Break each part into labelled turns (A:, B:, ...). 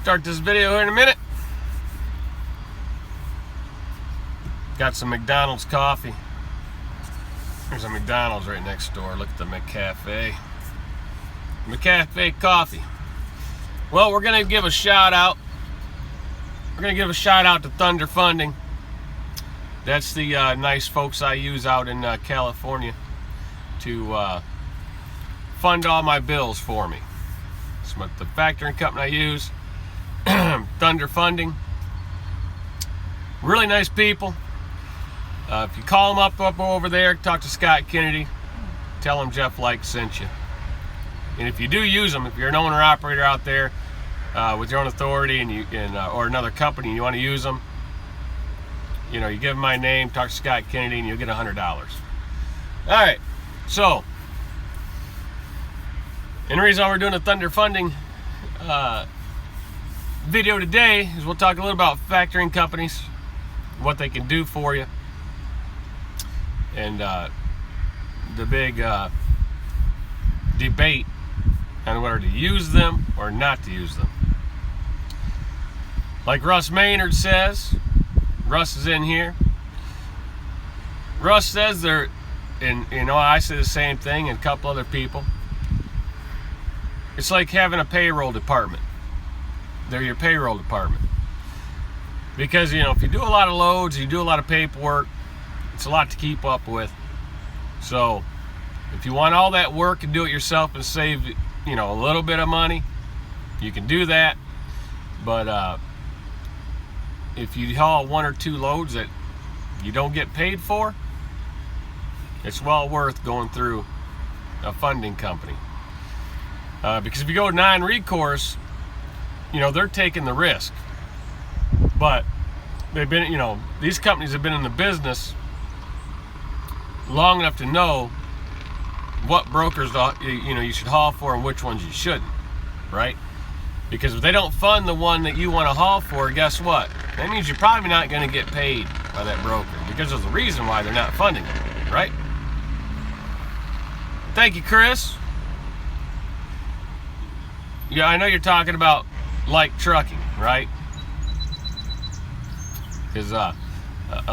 A: Start this video here in a minute. Got some McDonald's coffee. There's a McDonald's right next door. Look at the McCafe. McCafe coffee. Well, we're gonna give a shout out. We're gonna give a shout out to Thunder Funding. That's the nice folks I use out in California to fund all my bills for me. That's what the factoring company I use. Thunder Funding. Really nice people. If you call them up over there, talk to Scott Kennedy, tell them Jeff Like sent you. And if you do use them, if you're an owner operator out there with your own authority and or another company and you want to use them, you know, you give them my name, talk to Scott Kennedy, and you'll get $100. All right, so, and the reason why we're doing a Thunder Funding video today is we'll talk a little about factoring companies, what they can do for you, and the big debate on whether to use them or not to use them. Like Russ Maynard says, Russ is in here. Russ says they're, and you know, I say the same thing, and a couple other people. It's like having a payroll department. They're your payroll department. Because, you know, if you do a lot of loads, you do a lot of paperwork, it's a lot to keep up with. So, if you want all that work and do it yourself and save, you know, a little bit of money, you can do that. But if you haul one or two loads that you don't get paid for, it's well worth going through a funding company. Because if you go non-recourse, you know, they're taking the risk. But they've been, you know, these companies have been in the business long enough to know what brokers, you know, you should haul for and which ones you shouldn't, right? Because if they don't fund the one that you want to haul for, guess what? That means you're probably not going to get paid by that broker, because there's a reason why they're not funding it, right? Thank you, Chris. Yeah, I know you're talking about Like Trucking, right? Because a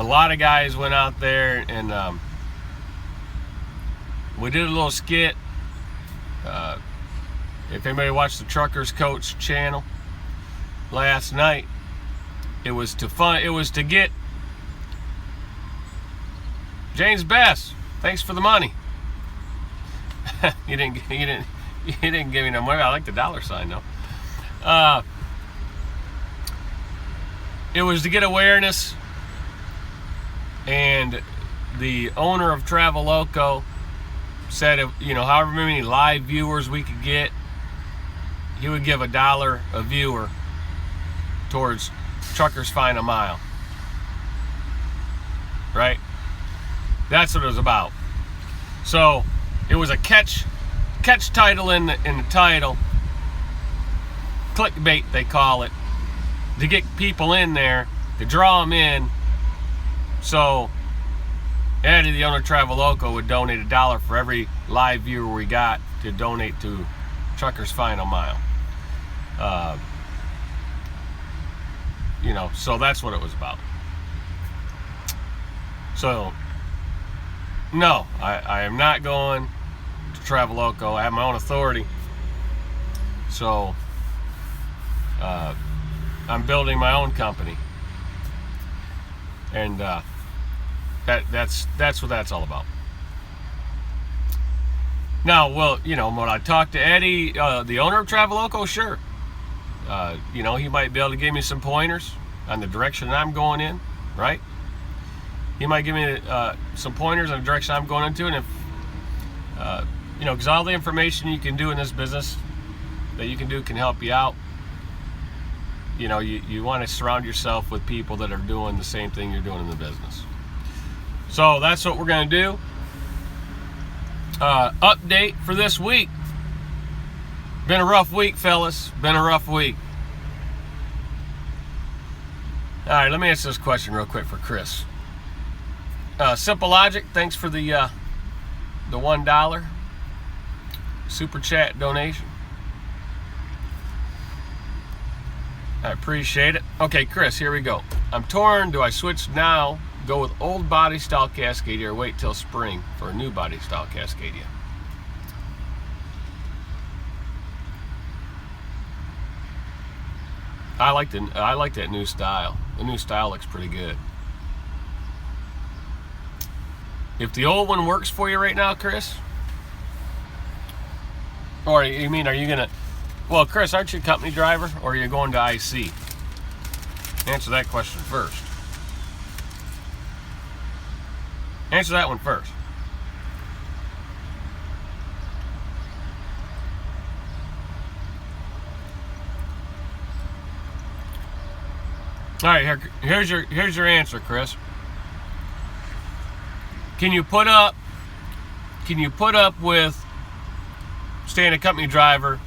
A: lot of guys went out there and we did a little skit. If anybody watched the Truckers Coach channel last night, it was to get James Bass. Thanks for the money. you didn't give me no money. I like the $sign though. It was to get awareness, and the owner of Travel Loco said, you know, however many live viewers we could get, he would give $1 a viewer towards Truckers Find a Mile. Right? That's what it was about. So it was a catch title in the title, clickbait they call it, to get people in there, to draw them in. So Eddie, the owner of Travel Loco, would donate $1 for every live viewer we got to donate to Truckers Final Mile. You know, so that's what it was about. So, no, I am not going to Travel Loco. I have my own authority. So, I'm building my own company. And that's what that's all about. Now, well, you know, when I talk to Eddie, the owner of Travel Loco, sure. You know, he might be able to give me some pointers on the direction I'm going in, right? He might give me some pointers on the direction I'm going into, and if, you know, because all the information you can do in this business that you can do can help you out. You know, you want to surround yourself with people that are doing the same thing you're doing in the business. So that's what we're going to do. Update for this week. Been a rough week, fellas. Been a rough week. All right, let me answer this question real quick for Chris. Simple Logic, thanks for the $1 super chat donation. I appreciate it. Okay, Chris, here we go. I'm torn. Do I switch now, go with old body style Cascadia, or wait till spring for a new body style Cascadia? I like that new style. The new style looks pretty good. If the old one works for you right now, Chris, or you mean, are you gonna? Well, Chris, aren't you a company driver, or are you going to IC? Answer that question first. Answer that one first. All right, here's your answer, Chris. Can you put up with staying a company driver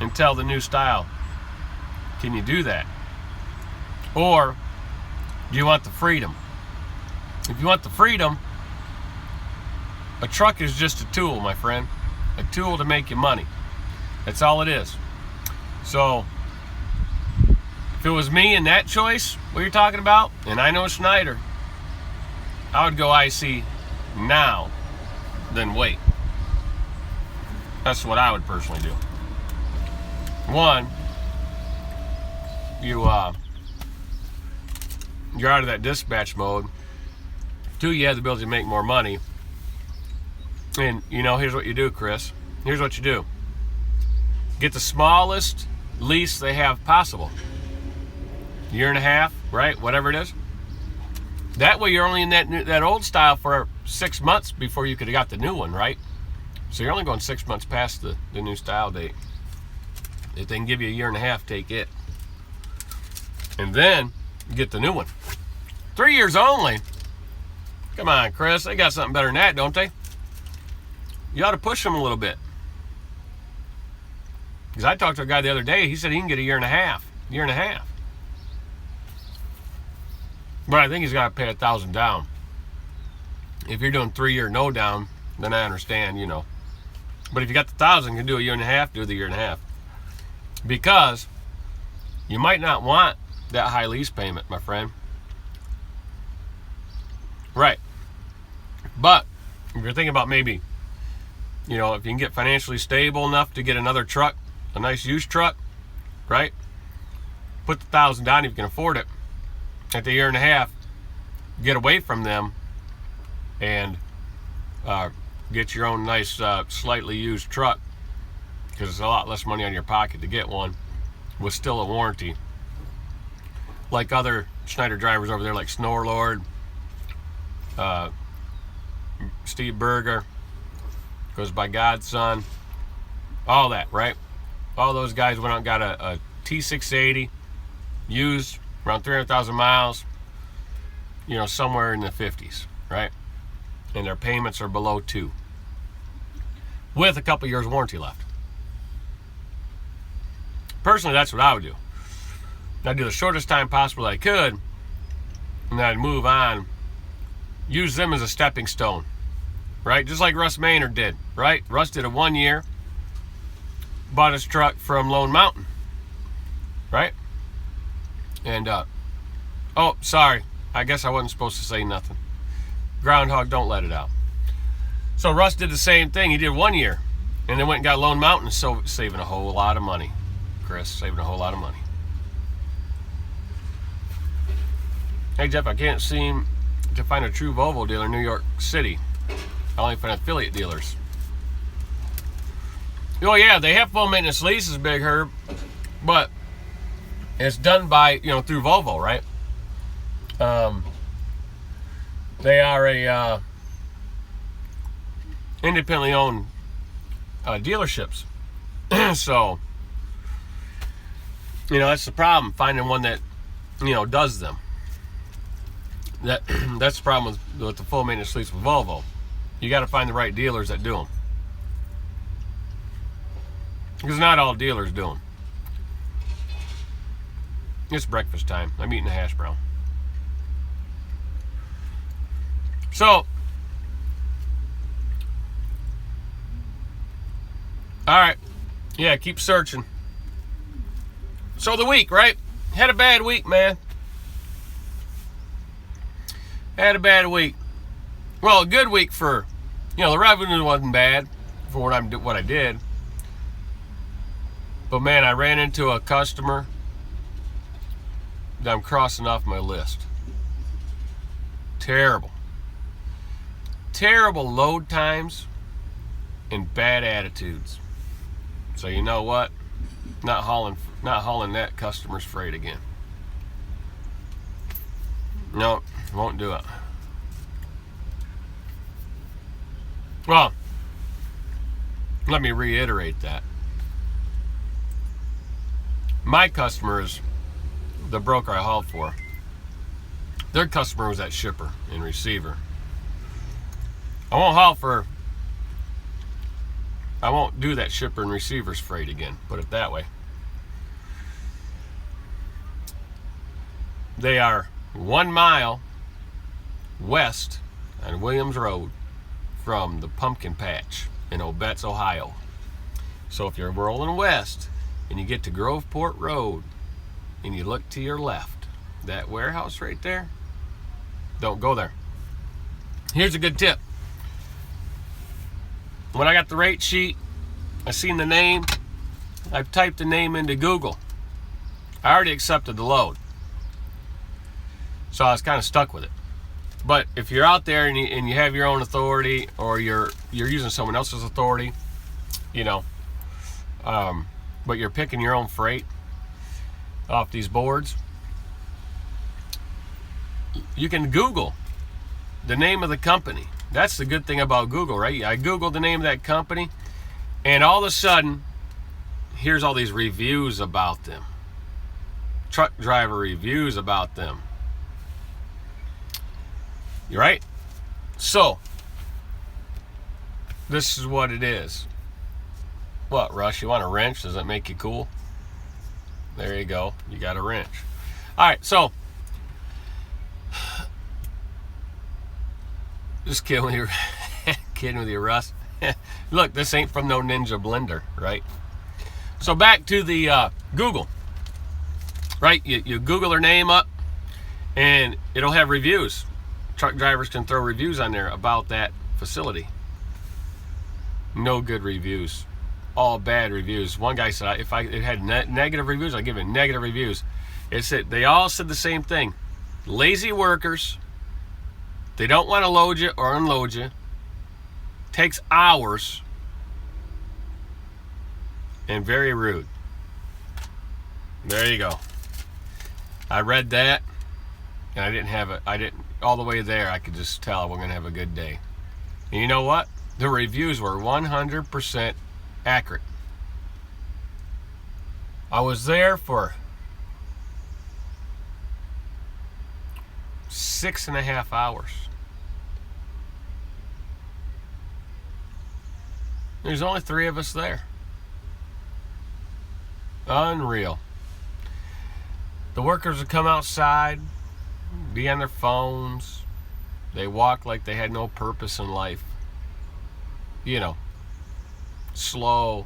A: until the new style? Can you do that? Or do you want the freedom? If you want the freedom, a truck is just a tool, my friend. A tool to make you money. That's all it is. So if it was me in that choice, what you're talking about, and I know Schneider, I would go IC now, then wait. That's what I would personally do. One, you're out of that dispatch mode. Two, you have the ability to make more money. And here's what you do, Chris. Here's what you do. Get the smallest lease they have possible. Year and a half, right? Whatever it is. That way you're only in that old style for 6 months before you could have got the new one, right? So you're only going 6 months past the new style date. If they can give you a year and a half, take it. And then get the new one. 3 years only. Come on, Chris. They got something better than that, don't they? You ought to push them a little bit. Because I talked to a guy the other day. He said he can get a year and a half. Year and a half. But I think he's got to pay $1,000 down. If you're doing 3 year no down, then I understand, But if you got the $1,000, you can do a year and a half, do the year and a half. Because you might not want that high lease payment, my friend. Right. But if you're thinking about maybe, if you can get financially stable enough to get another truck, a nice used truck, right? Put the $1,000 down if you can afford it. At the year and a half, get away from them and get your own nice slightly used truck, because it's a lot less money on your pocket to get one with still a warranty, like other Schneider drivers over there, like Snorlord, Steve Berger, goes by Godson, all that, right? All those guys went out and got a T680 used, around 300,000 miles, somewhere in the 50s, right? And their payments are below 2, with a couple years warranty left. Personally, that's what I would do. I'd do the shortest time possible that I could, and then I'd move on. Use them as a stepping stone, right? Just like Russ Maynard did, right? Russ did a 1 year, bought his truck from Lone Mountain, right? And, oh, sorry. I guess I wasn't supposed to say nothing. Groundhog, don't let it out. So Russ did the same thing. He did 1 year, and then went and got Lone Mountain, so saving a whole lot of money. Chris, saving a whole lot of money. Hey, Jeff, I can't seem to find a true Volvo dealer in New York City. I only find affiliate dealers. Oh, yeah, they have full maintenance leases, Big Herb, but it's done by, through Volvo, right? They are a independently owned dealerships. So, that's the problem, finding one that, does them. That's the problem with the full maintenance lease with Volvo. You got to find the right dealers that do them. Because not all dealers do them. It's breakfast time. I'm eating a hash brown. So, all right. Yeah, keep searching. So the week, right? Had a bad week, man. Had a bad week. Well, a good week for, the revenue wasn't bad for what I did. But man, I ran into a customer that I'm crossing off my list. Terrible load times and bad attitudes. So you know what? Not hauling that customer's freight again. No, won't do it. Well, let me reiterate that. My customer is the broker I hauled for. Their customer was that shipper and receiver. I won't do that shipper and receiver's freight again, put it that way. They are 1 mile west on Williams Road from the pumpkin patch in Obetz, Ohio. So if you're rolling west and you get to Groveport Road and you look to your left, that warehouse right there, don't go there. Here's a good tip. When I got the rate sheet, I seen the name, I typed the name into Google. I already accepted the load, so I was kind of stuck with it. But if you're out there and you have your own authority, or you're using someone else's authority, but you're picking your own freight off these boards, you can Google the name of the company. That's the good thing about Google, right? I Googled the name of that company, and all of a sudden, here's all these reviews about them. Truck driver reviews about them. You right? So, this is what it is. What, Rush? You want a wrench? Does that make you cool? There you go. You got a wrench. All right, so just kidding with you, Russ. Look, this ain't from no Ninja blender, right? So back to the Google, right? You Google their name up, and it'll have reviews. Truck drivers can throw reviews on there about that facility. No good reviews. All bad reviews. One guy said if it had negative reviews, I'd give it negative reviews. They all said the same thing. Lazy workers. They don't want to load you or unload you. Takes hours. And very rude. There you go. I read that, and I didn't all the way there. I could just tell we're going to have a good day. And you know what? The reviews were 100% accurate. I was there for 6.5 hours. There's only 3 of us there. Unreal. The workers would come outside, be on their phones. They walk like they had no purpose in life. Slow.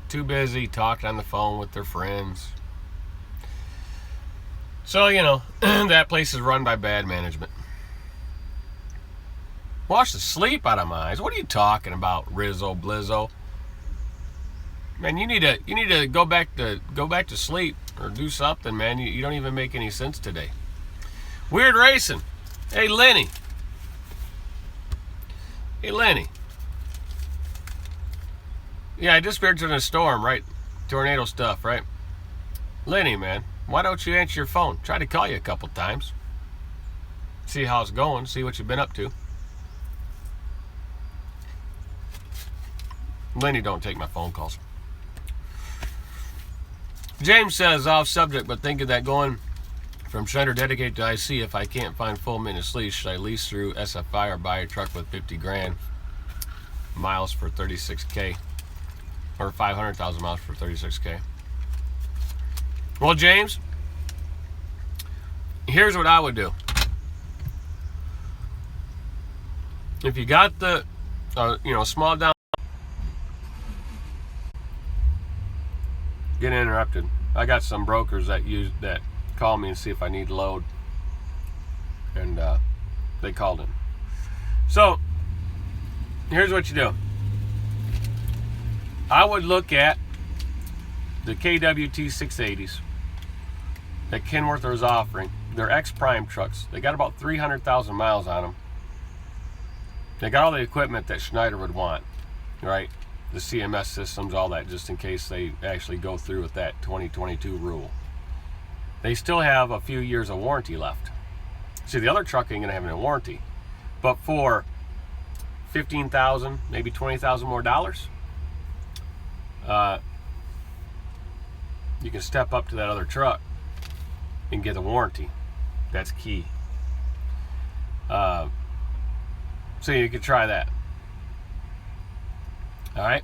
A: Too busy talking on the phone with their friends. So, that place is run by bad management. Wash the sleep out of my eyes. What are you talking about, Rizzo Blizzo? Man, you need to go back to sleep or do something, man. You don't even make any sense today. Weird Racing. Hey, Lenny. Yeah, I disappeared in a storm, right? Tornado stuff, right? Lenny, man, why don't you answer your phone? Tried to call you a couple times. See how it's going. See what you've been up to. Lenny don't take my phone calls. James says, off subject, but thinking that going from Shredder dedicated to IC, if I can't find full maintenance lease, should I lease through SFI or buy a truck with 50 grand miles for 36K? Or 500,000 miles for 36K? Well, James, here's what I would do. If you got the, small down, Getting interrupted. I got some brokers that call me and see if I need load, and they called in. So here's what you do. I would look at the KWT 680s that Kenworth is offering. They're ex-prime trucks. They got about 300,000 miles on them. They got all the equipment that Schneider would want, right? The CMS systems, all that, just in case they actually go through with that 2022 rule. They still have a few years of warranty left. See, the other truck ain't gonna have any warranty, but for $15,000, maybe $20,000 more dollars, you can step up to that other truck and get a warranty. That's key. So you can try that. All right.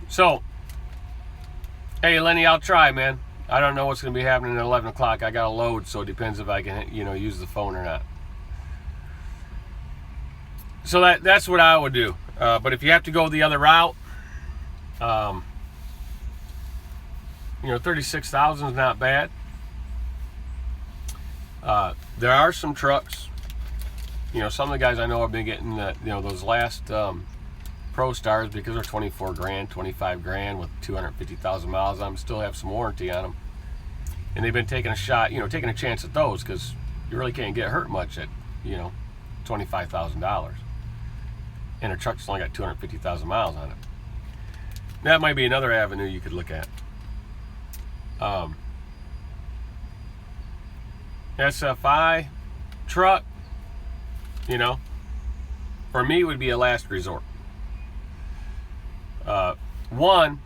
A: So, hey Lenny, I'll try, man. I don't know what's going to be happening at 11 o'clock. I got a load, so it depends if I can, use the phone or not. So that's what I would do. But if you have to go the other route, 36,000 is not bad. There are some trucks. Some of the guys I know have been getting those last Pro Stars because they're 24 grand, 25 grand with 250,000 miles on them. Still have some warranty on them, and they've been taking a shot, taking a chance at those because you really can't get hurt much at $25,000, and a truck's only got 250,000 miles on it. That might be another avenue you could look at. SFI truck, for me would be a last resort. One,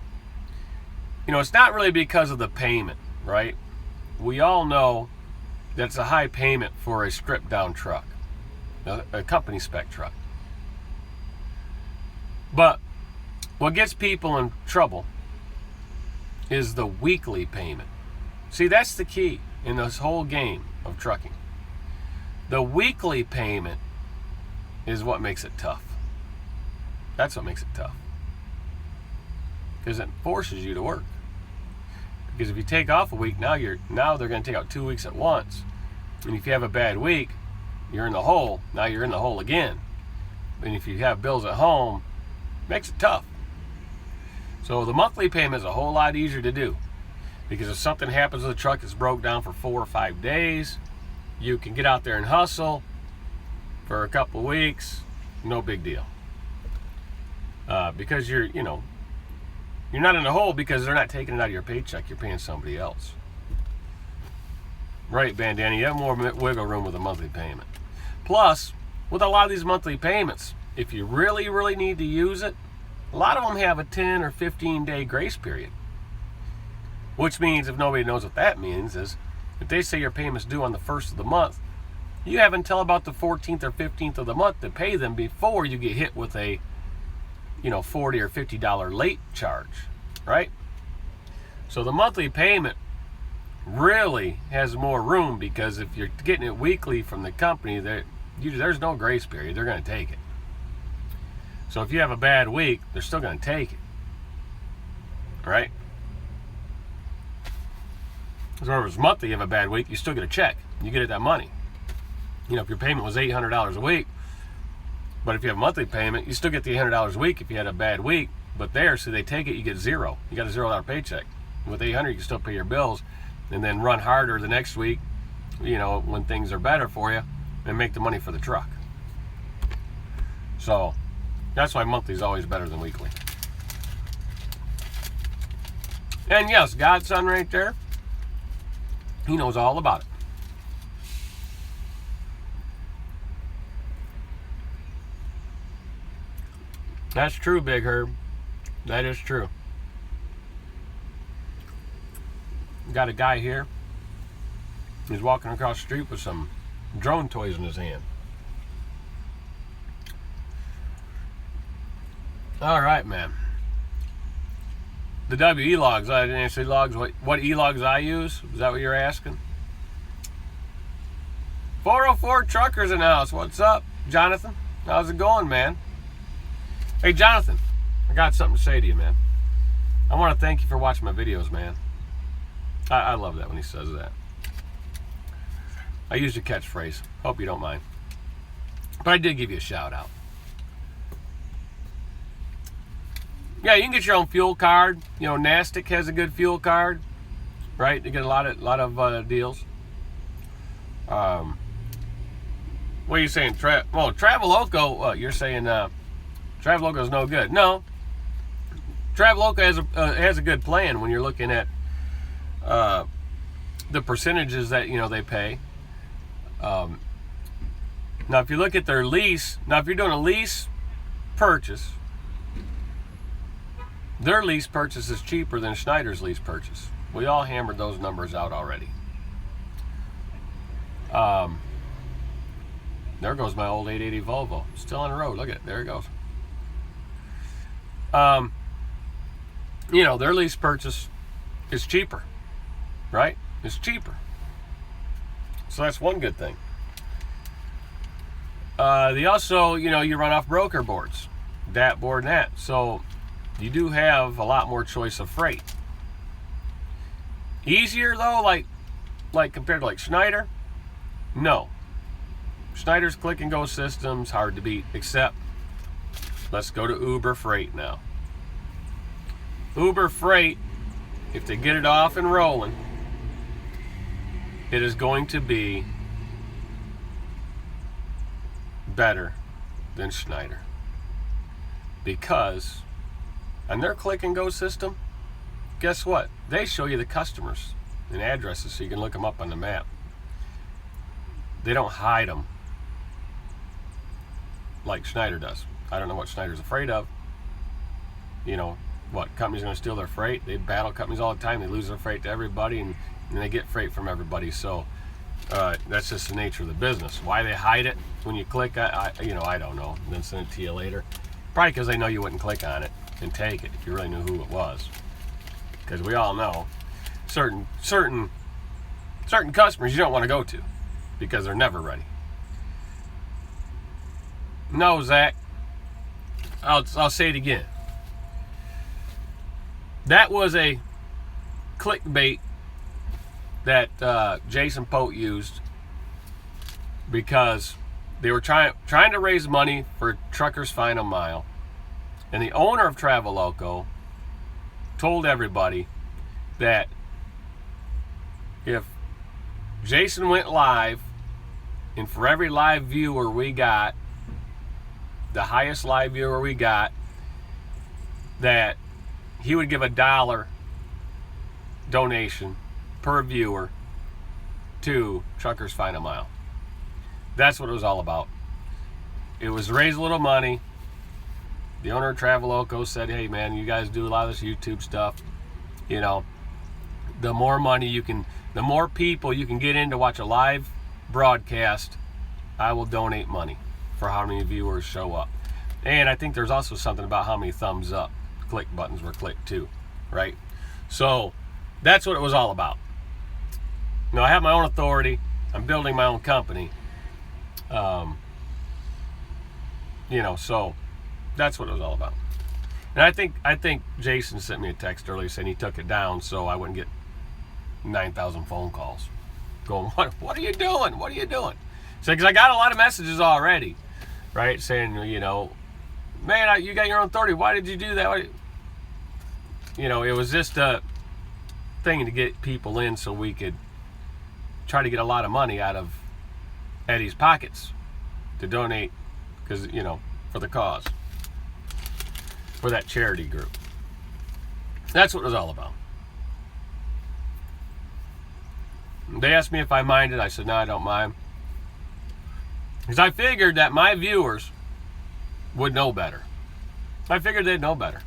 A: it's not really because of the payment, right? We all know that it's a high payment for a stripped down truck, a company spec truck. But what gets people in trouble is the weekly payment. See, that's the key in this whole game of trucking. The weekly payment is what makes it tough. That's what makes it tough. Because it forces you to work. Because if you take off a week, now they're going to take out 2 weeks at once. And if you have a bad week, you're in the hole. Now you're in the hole again. And if you have bills at home, it makes it tough. So the monthly payment is a whole lot easier to do. Because if something happens with the truck that's broke down for 4 or 5 days, you can get out there and hustle for a couple of weeks, no big deal. Because you're not in the hole because they're not taking it out of your paycheck. You're paying somebody else. Right, Bandana, you have more wiggle room with a monthly payment. Plus, with a lot of these monthly payments, if you really, really need to use it, a lot of them have a 10 or 15 day grace period. Which means, if nobody knows what that means, is if they say your payment's due on the 1st of the month, you have until about the 14th or 15th of the month to pay them before you get hit with a $40 or $50 late charge, right? So the monthly payment really has more room because if you're getting it weekly from the company, there's no grace period. They're going to take it. So if you have a bad week, they're still going to take it, right? So if it's monthly, you have a bad week, you still get a check. You get that money. If your payment was $800 a week, but if you have a monthly payment, you still get the $800 a week if you had a bad week. But so they take it, you get zero. You got a $0 paycheck. With $800, you can still pay your bills and then run harder the next week, when things are better for you, and make the money for the truck. So that's why monthly is always better than weekly. And yes, Godson right there, he knows all about it. That's true, Big Herb. That is true. Got a guy here. He's walking across the street with some drone toys in his hand. All right, man. The WE logs. I didn't answer logs. What E-logs I use? Is that what you're asking? 404 Truckers in the house. What's up, Jonathan? How's it going, man? Hey, Jonathan, I got something to say to you, man. I want to thank you for watching my videos, man. I love that when he says that. I used your catchphrase. Hope you don't mind. But I did give you a shout out. Yeah, you can get your own fuel card. You know, Nastic has a good fuel card, right? They get a lot of deals. What are you saying? Travel Loco. You're saying Travel Loco is no good. No, Travel Loco has a good plan when you're looking at the percentages that they pay. Now, if you look at their lease, if you're doing a lease purchase, their lease purchase is cheaper than Schneider's lease purchase. We all hammered those numbers out already. There goes my old 880 Volvo. Still on the road. Look at it. There it goes. Their lease purchase is cheaper, right? It's cheaper. So that's one good thing. They also, you run off broker boards, that board and that. So you do have a lot more choice of freight. Easier though, like compared to like Schneider? No. Schneider's click and go system's hard to beat, except let's go to Uber Freight now. Uber Freight, if they get it off and rolling, it is going to be better than Schneider. Because on their click and go system, guess what? They show you the customers and addresses so you can look them up on the map. They don't hide them like Schneider does. I don't know what Schneider's afraid of. What, companies are going to steal their freight? They battle companies all the time. They lose their freight to everybody, and they get freight from everybody. So that's just the nature of the business. Why they hide it when you click, I don't know. And then send it to you later. Probably because they know you wouldn't click on it and take it if you really knew who it was. Because we all know certain customers you don't want to go to because they're never ready. No, Zach. I'll say it again. That was a clickbait that Jason Pote used because they were trying to raise money for Truckers Final Mile, and the owner of Travel Loco told everybody that if Jason went live, and for every live viewer we got, the highest live viewer we got, that he would give $1 donation per viewer to Truckers Final Mile. That's what it was all about. It was to raise a little money. The owner of Travel Loco said, hey man, you guys do a lot of this YouTube stuff. The more money the more people you can get in to watch a live broadcast, I will donate money for how many viewers show up. And I think there's also something about how many thumbs up click buttons were clicked too, right? So that's what it was all about. I have my own authority. I'm building my own company. So that's what it was all about. And I think Jason sent me a text earlier saying he took it down so I wouldn't get 9,000 phone calls going, what are you doing? What are you doing? So, because I got a lot of messages already, right? Saying, man, you got your own authority. Why did you do that? It was just a thing to get people in so we could try to get a lot of money out of Eddie's pockets to donate, because, for the cause, for that charity group. That's what it was all about. They asked me if I minded. I said, no, I don't mind. Because I figured that my viewers would know better. I figured they'd know better.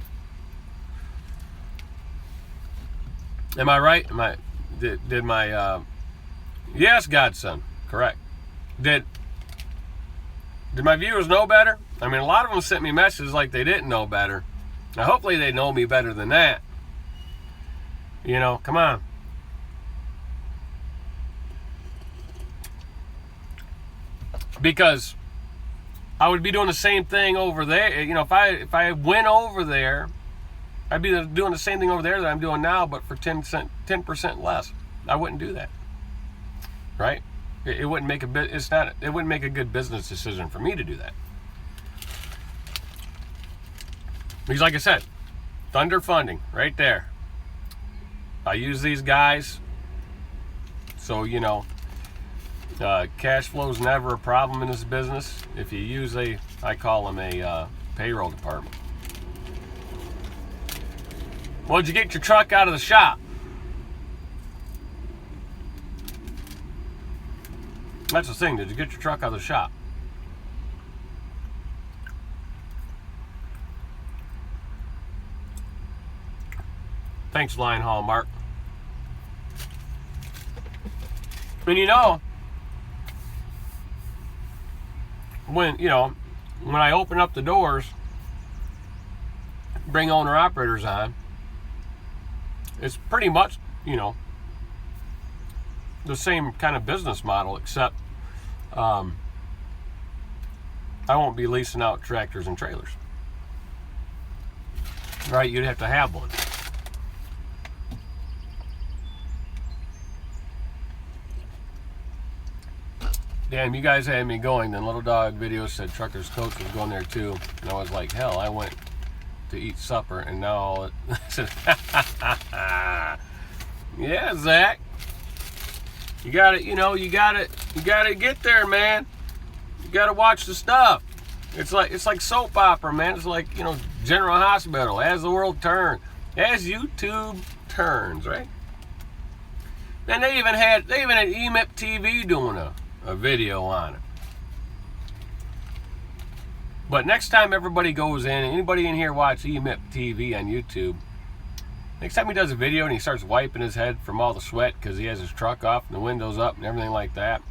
A: Am I right? Did my yes, Godson, correct. Did my viewers know better? I mean, a lot of them sent me messages like they didn't know better. Now, hopefully they know me better than that. Come on. Because I would be doing the same thing over there. If I went over there I'd be doing the same thing over there that I'm doing now, but for 10% less. I wouldn't do that, right? It wouldn't make it wouldn't make a good business decision for me to do that. Because like I said, Thunder Funding, right there. I use these guys, so cash flow is never a problem in this business. If you use I call them a payroll department. Well, did you get your truck out of the shop? That's the thing. Did you get your truck out of the shop? Thanks, Line Hall Mark. And when I open up the doors, bring owner operators on, it's pretty much, the same kind of business model, except I won't be leasing out tractors and trailers. Right? You'd have to have one. Damn, you guys had me going. Then Little Dog video said Trucker's Coach was going there too. And I was like, hell, I went to eat supper and now all it said, yeah, Zach. You gotta get there, man. You gotta watch the stuff. It's like soap opera, man. It's like, General Hospital, as the world turns, as YouTube turns, right? And they even had EMIP TV doing a video on it. But next time everybody goes in, anybody in here watch EMIP TV on YouTube, next time he does a video and he starts wiping his head from all the sweat because he has his truck off and the windows up and everything like that,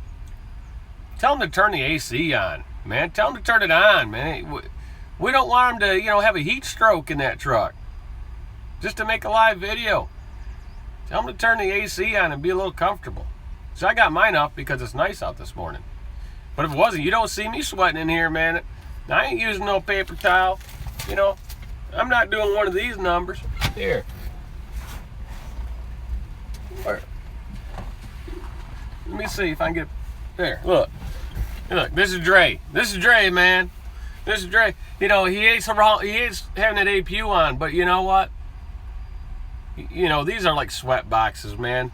A: tell him to turn the AC on, man. Tell him to turn it on, man. We don't want him to, have a heat stroke in that truck just to make a live video. Tell him to turn the AC on and be a little comfortable. So I got mine up because it's nice out this morning. But if it wasn't, you don't see me sweating in here, man. I ain't using no paper towel. I'm not doing one of these numbers. Here. Where? Let me see if I can get... There, look. Look, this is Dre. This is Dre, man. This is Dre. He hates having that APU on, but you know what? These are like sweat boxes, man.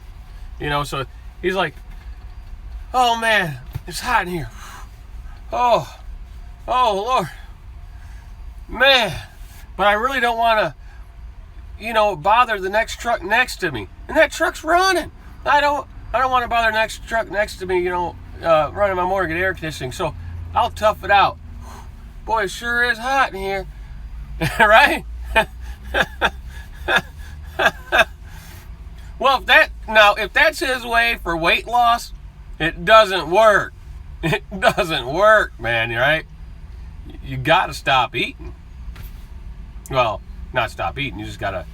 A: So he's like, oh, man, it's hot in here. Oh, Lord. Man. But I really don't want to, bother the next truck next to me. And that truck's running. I don't want to bother the next truck next to me, running my motor, get air conditioning. So I'll tough it out. Boy, it sure is hot in here. Right? Well, if that's his way for weight loss, it doesn't work. It doesn't work, man, right? You got to stop eating. Well, not stop eating. You just got to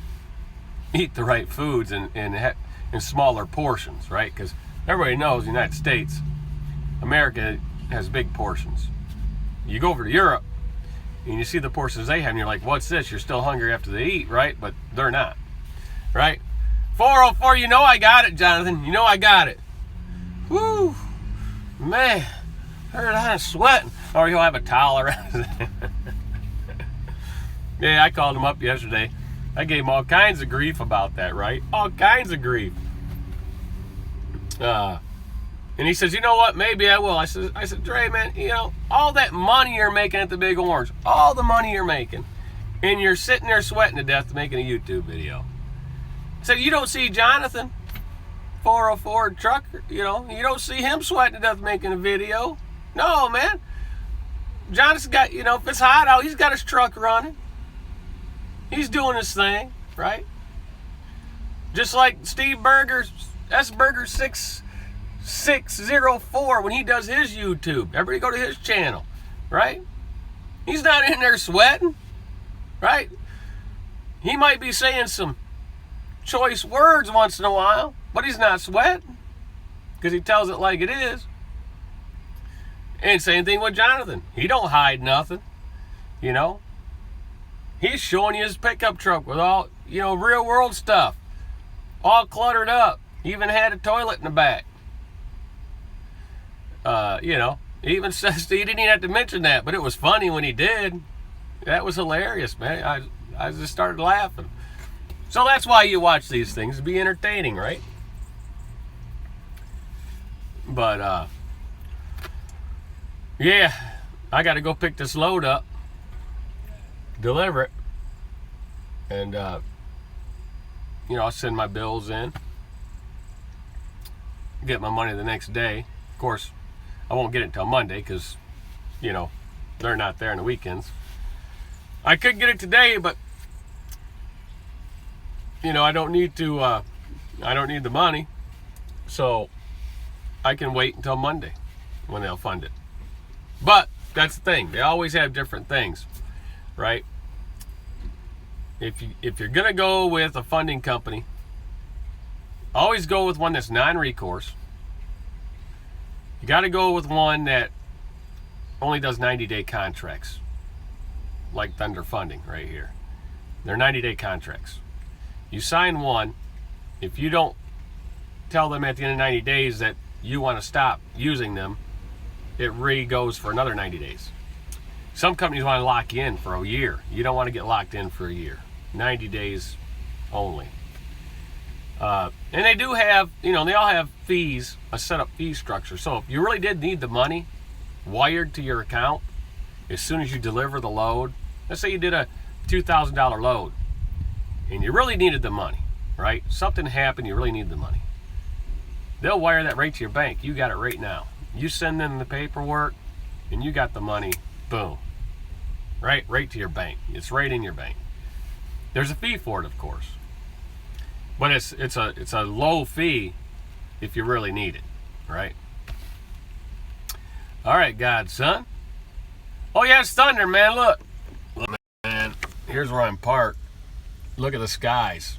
A: eat the right foods in smaller portions, right? Because everybody knows the United States, America has big portions. You go over to Europe and you see the portions they have and you're like, what's this? You're still hungry after they eat, right? But they're not, right? 404, I got it, Jonathan. I got it. Woo, man. Heard I'm sweating. Or he'll have a towel around his head. Yeah, I called him up yesterday. I gave him all kinds of grief about that, right? All kinds of grief. And he says, you know what? Maybe I will. I said, Dre, man, all that money you're making at the Big Orange, all the money you're making, and you're sitting there sweating to death making a YouTube video. I said, you don't see Jonathan, 404 trucker, you don't see him sweating to death making a video. No, man. Jonathan's got, if it's hot out, he's got his truck running. He's doing his thing, right? Just like Steve Berger's, S-Burger 6604, when he does his YouTube. Everybody go to his channel, right? He's not in there sweating, right? He might be saying some choice words once in a while, but he's not sweating because he tells it like it is. And same thing with Jonathan. He don't hide nothing, He's showing you his pickup truck with all, real world stuff. All cluttered up. Even had a toilet in the back. He even says he didn't even have to mention that, but it was funny when he did. That was hilarious, man. I just started laughing. So that's why you watch these things, to be entertaining, right? But, yeah, I got to go pick this load up, deliver it, and, I'll send my bills in, get my money the next day. Of course, I won't get it until Monday because, they're not there on the weekends. I could get it today, but, I don't need the money, so I can wait until Monday when they'll fund it. But that's the thing. They always have different things, right? If you're going to go with a funding company, always go with one that's non-recourse. You got to go with one that only does 90-day contracts, like Thunder Funding right here. They're 90-day contracts. You sign one. If you don't tell them at the end of 90 days that you want to stop using them, it re-goes for another 90 days. Some companies want to lock you in for a year. You don't want to get locked in for a year. 90 days only. And they do have, they all have fees, a set-up fee structure. So if you really did need the money wired to your account as soon as you deliver the load, let's say you did a $2,000 load and you really needed the money, right? Something happened, you really need the money. They'll wire that right to your bank. You got it right now. You send them the paperwork and you got the money, boom. Right to your bank. It's right in your bank. There's a fee for it, of course. But it's a low fee if you really need it, right? All right, godson. Oh yeah, it's thunder, man. Look, man. Here's where I'm parked. Look at the skies.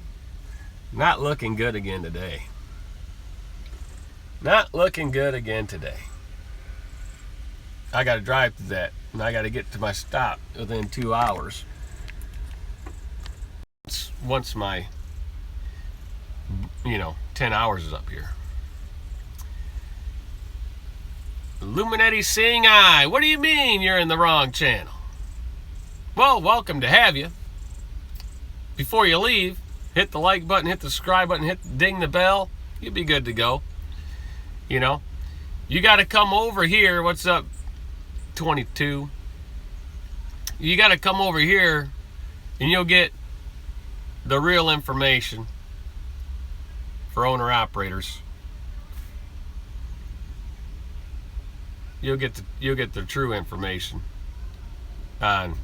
A: Not looking good again today. Not looking good again today. I got to drive to that, and I got to get to my stop within 2 hours. Once my 10 hours is up here. Illuminati Seeing Eye. What do you mean you're in the wrong channel? Well, welcome to have you. Before you leave, hit the like button, hit the subscribe button, ding the bell. You'll be good to go. You got to come over here. What's up, 22? You got to come over here and you'll get the real information for owner-operators. You'll get the true information on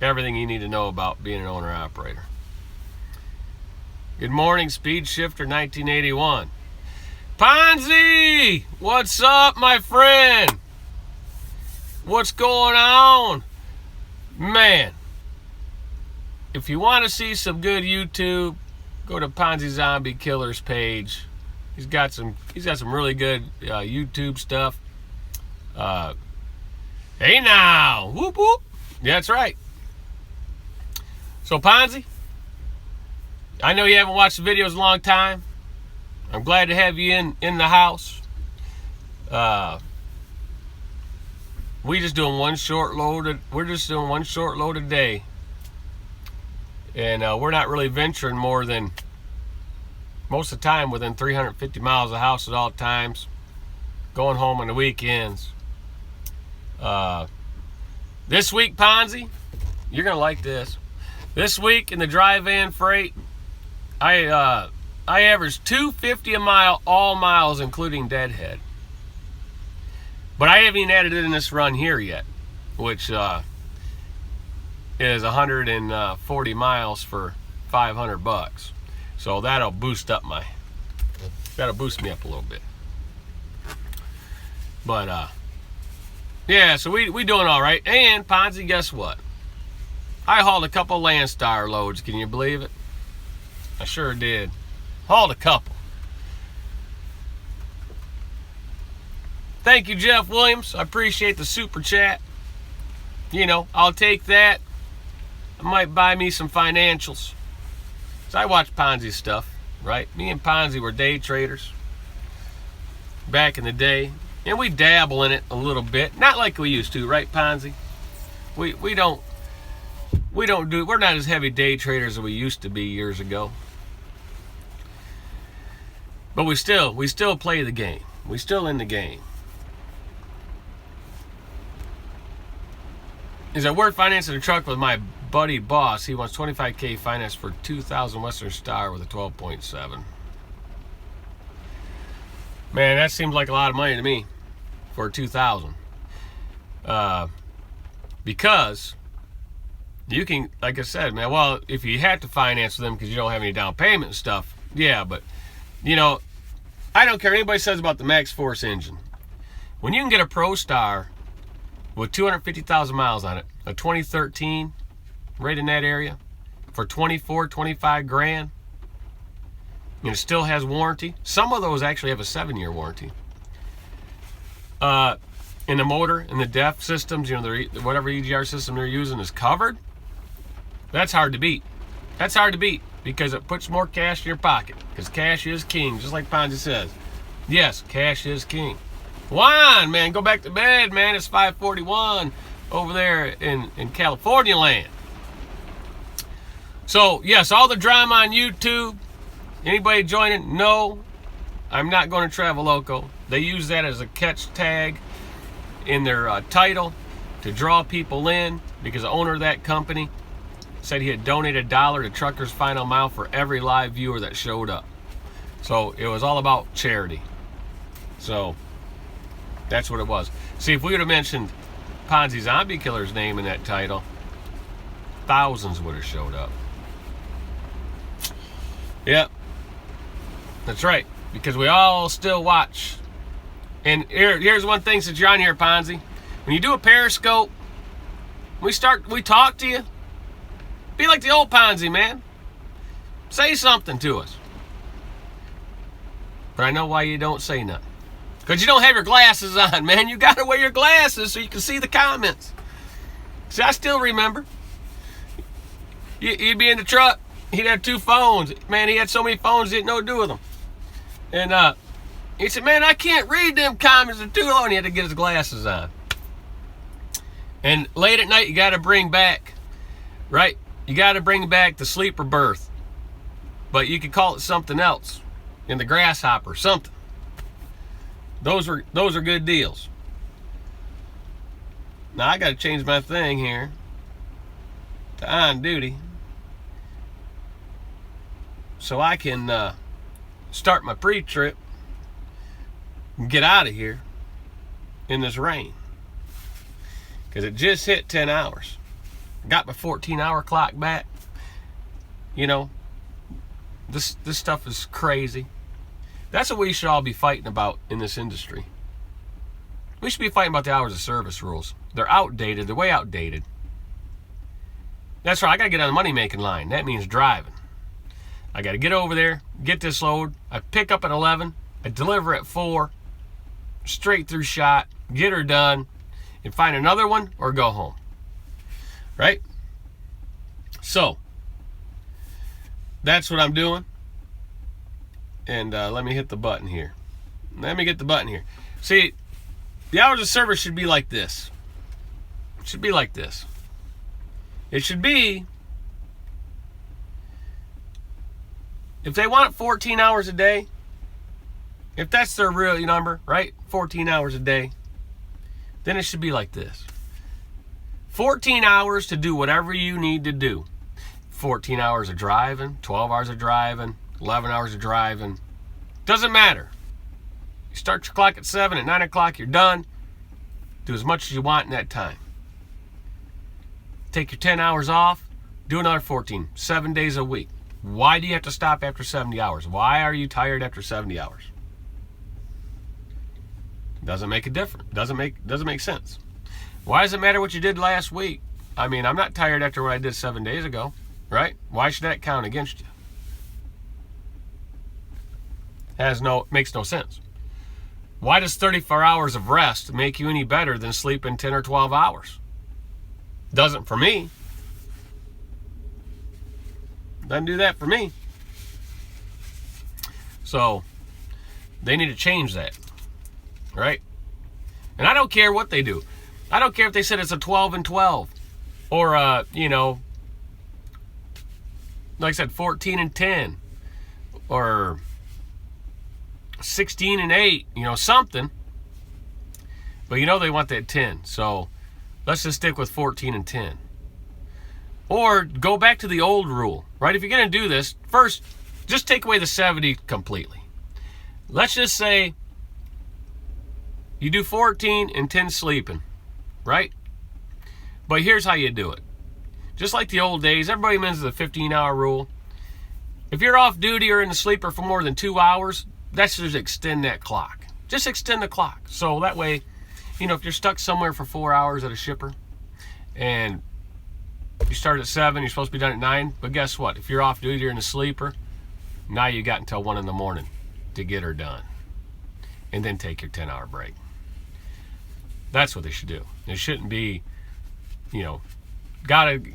A: everything you need to know about being an owner-operator. Good morning, Speed Shifter 1981. Ponzi! What's up, my friend? What's going on? Man, if you want to see some good YouTube, go to Ponzi Zombie Killer's page. He's got some really good YouTube stuff. Hey now, whoop whoop. Yeah, that's right. So Ponzi, I know you haven't watched the videos in a long time. I'm glad to have you in the house. We're just doing one short load a day, and we're not really venturing more than most of the time within 350 miles of the house at all times. Going home on the weekends. This week, Ponzi, you're gonna like this. This week in the dry van freight, I averaged $2.50 a mile, all miles including deadhead. But I haven't even added it in this run here yet, which is 140 miles for $500. So that'll boost me up a little bit. But yeah, so we doing all right. And Ponzi, guess what? I hauled a couple Landstar loads. Can you believe it? I sure did. Hauled a couple. Thank you, Jeff Williams. I appreciate the super chat. I'll take that. I might buy me some financials. So I watch Ponzi stuff, right? Me and Ponzi were day traders back in the day. And we dabble in it a little bit. Not like we used to, right, Ponzi? We're not as heavy day traders as we used to be years ago. But we still play the game. We still in the game. Is that we're financing a truck with my buddy boss. He wants $25K financed for 2000 Western Star with a 12.7. Man, that seems like a lot of money to me for 2000. Because you can, like I said, man, well, if you have to finance them because you don't have any down payment and stuff, yeah, but, you know, I don't care what anybody says about the Max Force engine. When you can get a Pro Star with 250,000 miles on it, a 2013, right in that area, for 24, 25 grand, and it still has warranty. Some of those actually have a 7-year warranty. In the motor and the DEF systems, you know, whatever EGR system they're using is covered. That's hard to beat. That's hard to beat because it puts more cash in your pocket. Because cash is king, just like Ponzi says. Yes, cash is king. Juan, man, go back to bed, man. It's 5:41 over there in California land. So, yes, all the drama on YouTube. Anybody joining? No, I'm not going to Travel Loco. They use that as a catch tag in their title to draw people in because the owner of that company said he had donated $1 to Truckers Final Mile for every live viewer that showed up. So it was all about charity. So that's what it was. See, if we would have mentioned Ponzi Zombie Killer's name in that title, thousands would have showed up. Yep. That's right. Because we all still watch. And here's one thing since you're on here, Ponzi. When you do a Periscope, we talk to you. Be like the old Ponzi, man. Say something to us. But I know why you don't say nothing. Because you don't have your glasses on, man. You got to wear your glasses so you can see the comments. See, I still remember. You'd be in the truck. He'd have 2 phones. Man, he had so many phones, he didn't know what to do with them. And he said, man, I can't read them comments. They're too long. And he had to get his glasses on. And late at night, you got to bring back, right? You got to bring back the sleeper berth. But you could call it something else. In the grasshopper, something. Those are good deals. Now I got to change my thing here to on duty so I can start my pre-trip and get out of here in this rain, because it just hit 10 hours. Got my 14-hour clock back. You know, this stuff is crazy. That's what we should all be fighting about in this industry. We should be fighting about the hours of service rules. They're outdated. They're way outdated. That's right. I got to get on the money-making line. That means driving. I got to get over there, get this load. I pick up at 11. I deliver at 4. Straight through shot. Get her done. And find another one or go home. Right? So, that's what I'm doing. And let me hit the button here. Let me get the button here. See, the hours of service should be like this. It should be like this. It should be, if they want 14 hours a day, if that's their real number, right? 14 hours a day, then it should be like this. 14 hours to do whatever you need to do. 14 hours of driving, 12 hours of driving, 11 hours of driving. Doesn't matter. You start your clock at 7, at 9 o'clock, you're done. Do as much as you want in that time. Take your 10 hours off, do another 14, 7 days a week. Why do you have to stop after 70 hours? Why are you tired after 70 hours? Doesn't make a difference. Doesn't make sense. Why does it matter what you did last week? I mean, I'm not tired after what I did 7 days ago, right? Why should that count against you? Makes no sense. Why does 34 hours of rest make you any better than sleeping 10 or 12 hours? Doesn't for me. Doesn't do that for me. So they need to change that, right? And I don't care what they do. I don't care if they said it's a 12 and 12 or, you know, like I said, 14 and 10 or 16 and 8, you know, something. But you know they want that 10. So let's just stick with 14 and 10. Or go back to the old rule, right? If you're going to do this, first, just take away the 70 completely. Let's just say you do 14 and 10 sleeping, right? But here's how you do it. Just like the old days, everybody mentions the 15-hour rule. If you're off duty or in the sleeper for more than 2 hours, that's just extend that clock. Just extend the clock. So that way, you know, if you're stuck somewhere for 4 hours at a shipper and you start at 7, you're supposed to be done at 9. But guess what? If you're off duty or in the sleeper, now you got until 1 in the morning to get her done. And then take your 10-hour break. That's what they should do. It shouldn't be, you know,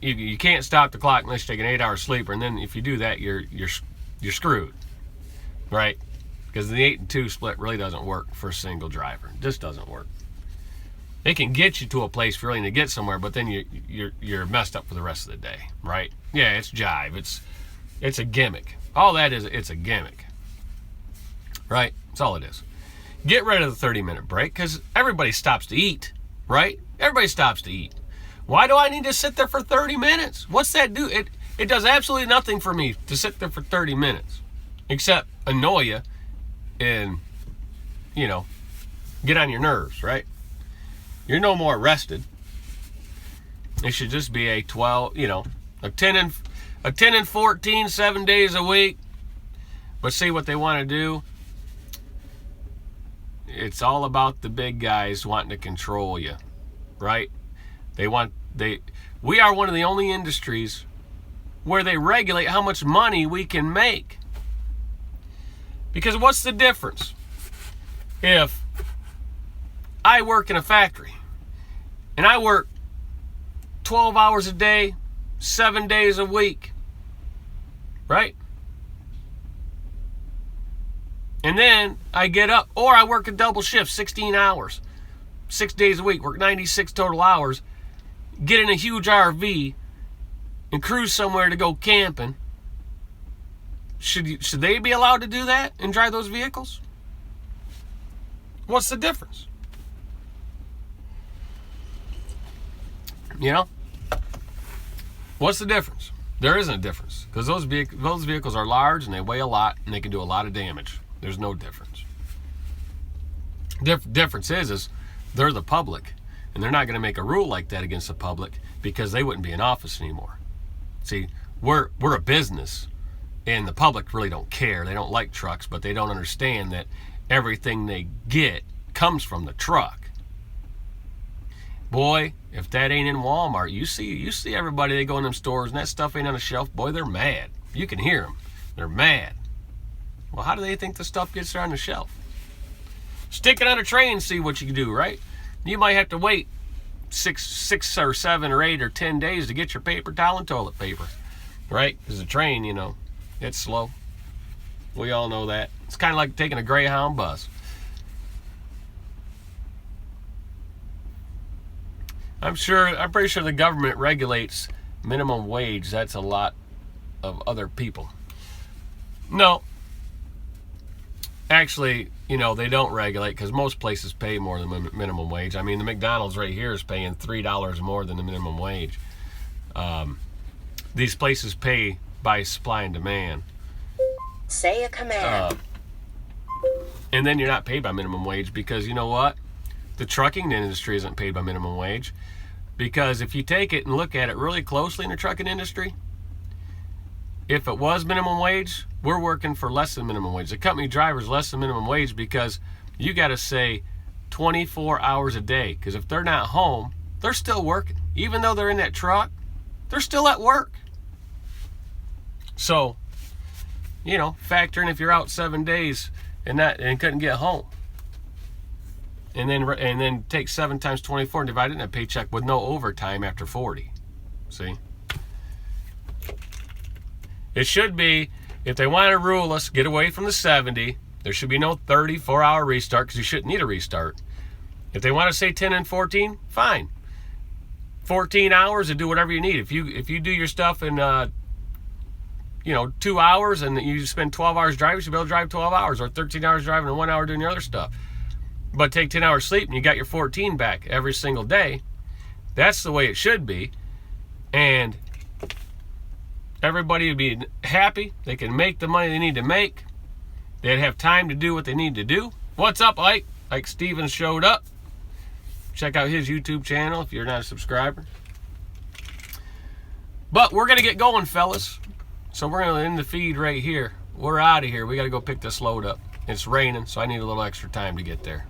A: you can't stop the clock unless you take an 8-hour sleeper. And then if you do that, you're screwed, right? Because the 8 and 2 split really doesn't work for a single driver. It just doesn't work. It can get you to a place if you're really to get somewhere, but then you're messed up for the rest of the day, right? Yeah, it's jive. It's a gimmick. All that is, it's a gimmick, right? That's all it is. Get rid of the 30-minute break because everybody stops to eat, right? Everybody stops to eat. Why do I need to sit there for 30 minutes? What's that do? It does absolutely nothing for me to sit there for 30 minutes, except annoy you and, you know, get on your nerves, right? You're no more rested. It should just be a 12, you know, a 10 and 14, 7 days a week. But see what they want to do? It's all about the big guys wanting to control you, right? We are one of the only industries where they regulate how much money we can make. Because what's the difference? If I work in a factory and I work 12 hours a day, 7 days a week, right? And then I get up, or I work a double shift, 16 hours, 6 days a week, work 96 total hours, get in a huge RV and cruise somewhere to go camping. Should they be allowed to do that and drive those vehicles? What's the difference? You know? What's the difference? There isn't a difference because those vehicles are large and they weigh a lot and they can do a lot of damage. There's no difference. Difference is they're the public and they're not going to make a rule like that against the public because they wouldn't be in office anymore. See, we're a business and the public really don't care. They don't like trucks, but they don't understand that everything they get comes from the truck. Boy, if that ain't in Walmart, you see everybody, they go in them stores and that stuff ain't on the shelf. Boy, they're mad. You can hear them. They're mad. Well, how do they think the stuff gets there on the shelf? Stick it on a tray and see what you can do, right? You might have to wait 6 or 7 or 8 or 10 days to get your paper towel and toilet paper, right? Because the train, you know, it's slow. We all know that. It's kind of like taking a Greyhound bus. I'm pretty sure the government regulates minimum wage. That's a lot of other people. No. Actually, you know, they don't regulate because most places pay more than minimum wage. I mean, the McDonald's right here is paying $3 more than the minimum wage. These places pay by supply and demand.
B: Say a command.
A: And then you're not paid by minimum wage because you know what? The trucking industry isn't paid by minimum wage. Because if you take it and look at it really closely in the trucking industry, if it was minimum wage, we're working for less than minimum wage. The company driver's less than minimum wage because you got to say 24 hours a day. Because if they're not home, they're still working. Even though they're in that truck, they're still at work. So, you know, factor in if you're out 7 days and couldn't get home. And then take 7 times 24 and divide it in a paycheck with no overtime after 40. See? It should be, if they want to rule us, get away from the 70. There should be no 34-hour restart because you shouldn't need a restart. If they want to say 10 and 14, fine. 14 hours and do whatever you need. If you do your stuff in 2 hours and you spend 12 hours driving, you should be able to drive 12 hours, or 13 hours driving and 1 hour doing your other stuff. But take 10 hours sleep and you got your 14 back every single day. That's the way it should be. And everybody would be happy. They can make the money they need to make. They'd have time to do what they need to do. What's up, Ike? Ike Stevens showed up. Check out his YouTube channel if you're not a subscriber. But we're going to get going, fellas. So we're going to end the feed right here. We're out of here. We got to go pick this load up. It's raining, so I need a little extra time to get there.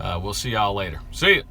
A: We'll see y'all later. See ya.